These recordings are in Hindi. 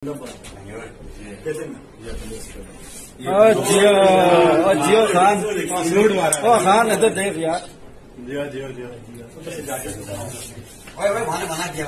जियो खान खान है तो देख यार जियो जियो जियो मना किया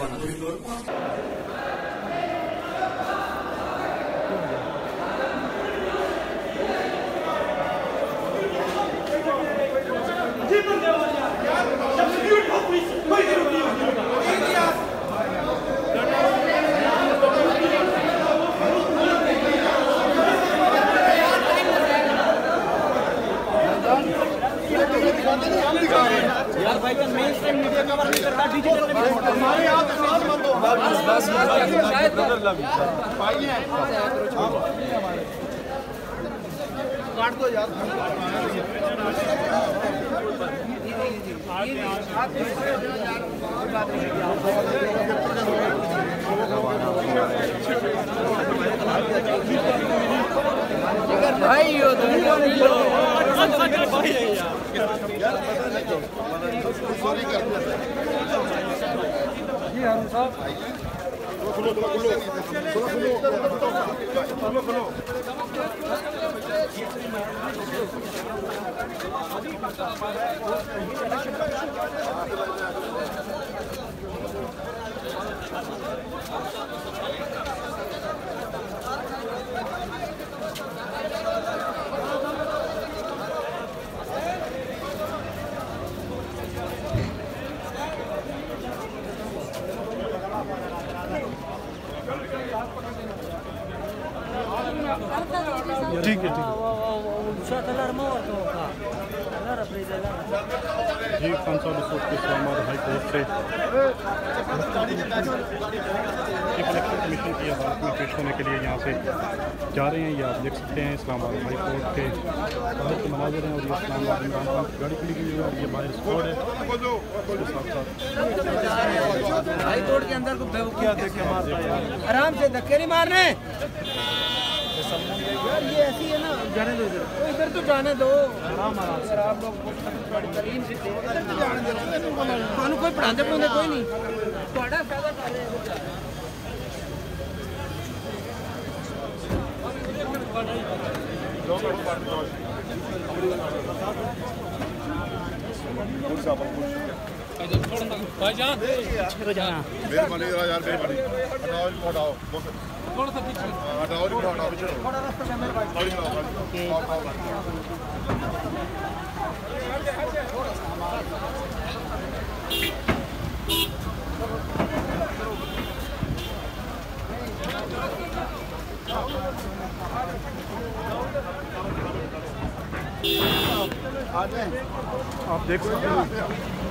यार भाई का मेन स्ट्रीम मीडिया कवर नहीं करता डिजिटल हमारे यहां पे बस शायद भाई है काट दो यार भाई यो भाई है यार जी हारून साहब ठीक है जी खान साहब इस वक्त इस्लामाबाद हाई कोर्ट से इलेक्शन कमीशन की अदालत में पेश होने के लिए यहाँ से जा रहे हैं। ये आप देख सकते हैं इस्लामाबाद हाई कोर्ट के बाहर के मनाजिर हैं और ये इस्लामाबाद इमरान खान की गाड़ी खड़ी हुई है और ये बाहर स्क्वाड है। उसके साथ साथ हाई कोर्ट के अंदर को क्या देखे आराम से धक्के नहीं मारने यार, ये ऐसी है ना, जाने दो इधर तो, इधर तो जाने दो आराम अगर आप लोग तरीन से जाने दो कोई पढ़ाते पढ़ाते कोई नहीं फायदा कर रहे भाईजान मेहरबानी यार मेहरबानी हटाओ थोड़ा सा पीछे हटाओ पीछे थोड़ा रास्ता में मेरे भाई आप देख सकते हैं